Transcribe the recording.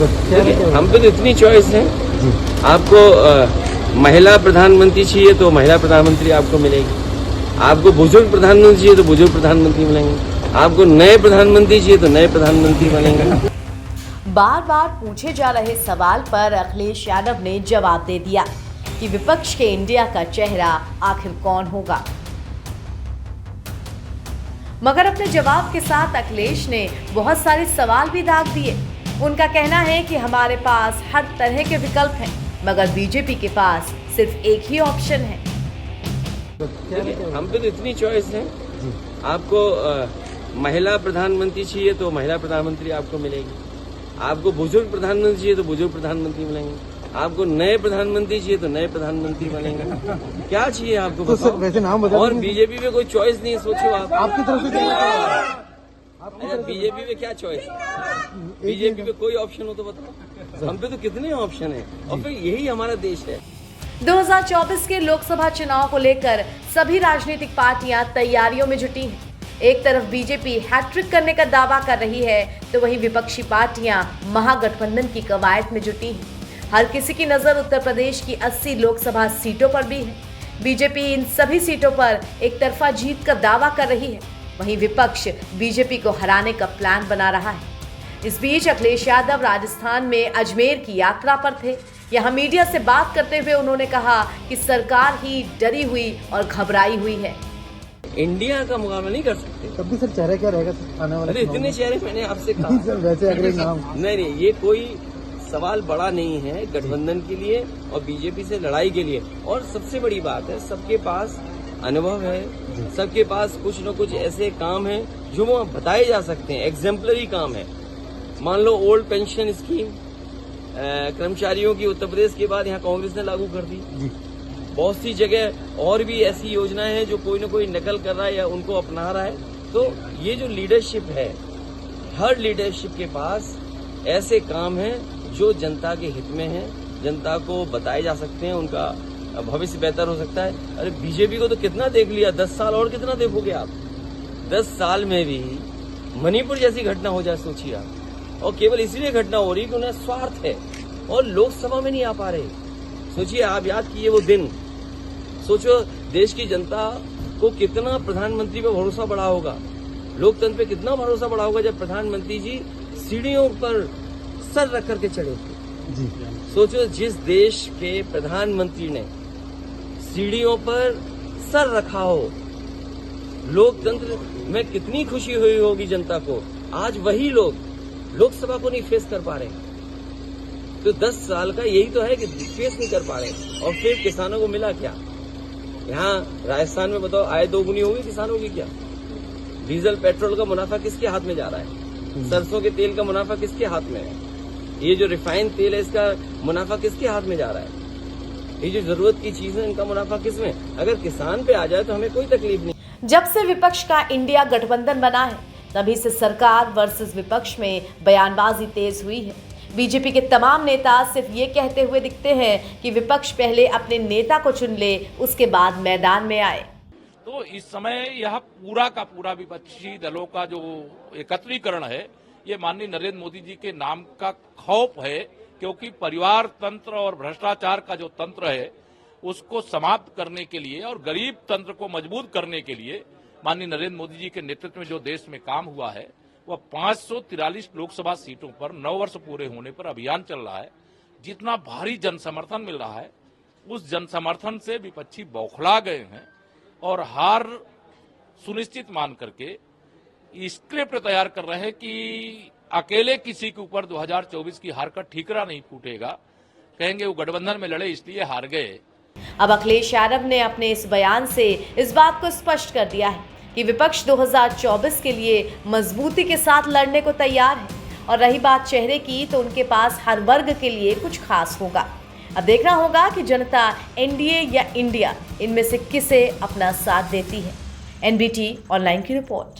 देखिए, हम पे तो इतनी चॉइस है। आपको महिला प्रधानमंत्री चाहिए तो महिला प्रधानमंत्री आपको मिलेगी, आपको बुजुर्ग प्रधानमंत्री चाहिए तो बुजुर्ग प्रधानमंत्री मिलेंगे, आपको नए प्रधानमंत्री चाहिए तो नए प्रधानमंत्री मिलेंगे। बार बार पूछे जा रहे सवाल पर अखिलेश यादव ने जवाब दे दिया कि विपक्ष के इंडिया का चेहरा आखिर कौन होगा। मगर अपने जवाब के साथ अखिलेश ने बहुत सारे सवाल भी दाग दिए। उनका कहना है कि हमारे पास हर तरह के विकल्प हैं, मगर बीजेपी के पास सिर्फ एक ही ऑप्शन है। देखिए, हम पे तो इतनी चॉइस है। आपको महिला प्रधानमंत्री चाहिए तो महिला प्रधानमंत्री आपको मिलेगी, आपको बुजुर्ग प्रधानमंत्री चाहिए तो बुजुर्ग प्रधानमंत्री मिलेंगे, आपको नए प्रधानमंत्री चाहिए तो नए प्रधानमंत्री मिलेंगे। क्या चाहिए आपको तो सर वैसे नाम बता। और बीजेपी में कोई चॉइस नहीं है, सोचो आप। आपकी तरफ से बीजेपी में क्या चॉइस है? बीजेपी में कोई ऑप्शन हो तो बताओ। हम पे तो कितने ऑप्शन है और फिर यही हमारा देश है। 2024 के लोकसभा चुनाव को लेकर सभी राजनीतिक पार्टियां तैयारियों में जुटी हैं। एक तरफ बीजेपी हैट्रिक करने का दावा कर रही है तो वहीं विपक्षी पार्टियां महागठबंधन की कवायद में जुटी हैं। हर किसी की नजर उत्तर प्रदेश की 80 लोकसभा सीटों पर भी है। बीजेपी इन सभी सीटों पर एक तरफा जीत का दावा कर रही है, वहीं विपक्ष बीजेपी को हराने का प्लान बना रहा है। इस बीच अखिलेश यादव राजस्थान में अजमेर की यात्रा पर थे। यहाँ मीडिया से बात करते हुए उन्होंने कहा कि सरकार ही डरी हुई और घबराई हुई है। इंडिया का मुकाबला नहीं कर सकते। तब भी सर चेहरा क्या रहेगा आने वाले? अरे इतने चेहरे मैंने आपसे कहा। सर वैसे अगले नाम नहीं, ये कोई सवाल बड़ा नहीं है गठबंधन के लिए और बीजेपी से लड़ाई के लिए। और सबसे बड़ी बात है, सबके पास अनुभव है, सबके पास कुछ न कुछ ऐसे काम है जो वो बताए जा सकते हैं, एग्जाम्पलरी काम है। मान लो ओल्ड पेंशन स्कीम कर्मचारियों की उत्तर प्रदेश के बाद यहाँ कांग्रेस ने लागू कर दी। बहुत सी जगह और भी ऐसी योजनाएं हैं जो कोई न कोई नकल कर रहा है या उनको अपना रहा है। तो ये जो लीडरशिप है, हर लीडरशिप के पास ऐसे काम हैं जो जनता के हित में है, जनता को बताए जा सकते हैं, उनका भविष्य बेहतर हो सकता है। अरे बीजेपी को तो कितना देख लिया, 10 साल और कितना देखोगे आप? 10 साल में भी मणिपुर जैसी घटना हो जाए, सोचिए आप। और केवल इसलिए घटना हो रही कि उन्हें स्वार्थ है और लोकसभा में नहीं आ पा रहे। सोचिए आप, याद कीजिए वो दिन। सोचो देश की जनता को कितना प्रधानमंत्री पे भरोसा बढ़ा होगा, लोकतंत्र पे कितना भरोसा बढ़ा होगा जब प्रधानमंत्री जी सीढ़ियों पर सर रख करके चढ़े थे। जी। सोचो जिस देश के प्रधानमंत्री ने सीढ़ियों पर सर रखा हो, लोकतंत्र में कितनी खुशी हुई होगी जनता को। आज वही लोग लोकसभा को नहीं फेस कर पा रहे। तो 10 साल का यही तो है कि फेस नहीं कर पा रहे। और फिर किसानों को मिला क्या? यहाँ राजस्थान में बताओ, आय दोगुनी होगी किसानों की क्या? डीजल पेट्रोल का मुनाफा किसके हाथ में जा रहा है? सरसों के तेल का मुनाफा किसके हाथ में है? ये जो रिफाइंड तेल है इसका मुनाफा किसके हाथ में जा रहा है? ये जो जरूरत की चीज है इनका मुनाफा किसमें? अगर किसान पे आ जाए तो हमें कोई तकलीफ नहीं। जब से विपक्ष का इंडिया गठबंधन बना है तभी से सरकार वर्सेस विपक्ष में बयानबाजी तेज हुई है। बीजेपी के तमाम नेता सिर्फ ये कहते हुए दिखते हैं कि विपक्ष पहले अपने नेता को चुन ले, उसके बाद मैदान में आए। तो इस समय यह पूरा का पूरा विपक्षी दलों का जो एकत्रीकरण है, ये माननीय नरेंद्र मोदी जी के नाम का खौफ है, क्योंकि परिवार तंत्र और भ्रष्टाचार का जो तंत्र है उसको समाप्त करने के लिए और गरीब तंत्र को मजबूत करने के लिए माननीय नरेंद्र मोदी जी के नेतृत्व में जो देश में काम हुआ है, वह 543 लोकसभा सीटों पर 9 वर्ष पूरे होने पर अभियान चल रहा है। जितना भारी जन समर्थन मिल रहा है, उस जन समर्थन से विपक्षी बौखला गए हैं और हार सुनिश्चित मान करके स्क्रिप्ट तैयार कर रहे हैं कि अकेले किसी के ऊपर 2024 की हार का ठीकरा नहीं फूटेगा। कहेंगे वो गठबंधन में लड़े इसलिए हार गए। अब अखिलेश यादव ने अपने इस बयान से इस बात को स्पष्ट कर दिया है कि विपक्ष 2024 के लिए मजबूती के साथ लड़ने को तैयार है। और रही बात चेहरे की, तो उनके पास हर वर्ग के लिए कुछ खास होगा। अब देखना होगा कि जनता एनडीए या इंडिया, इनमें से किसे अपना साथ देती है। एनबीटी ऑनलाइन की रिपोर्ट।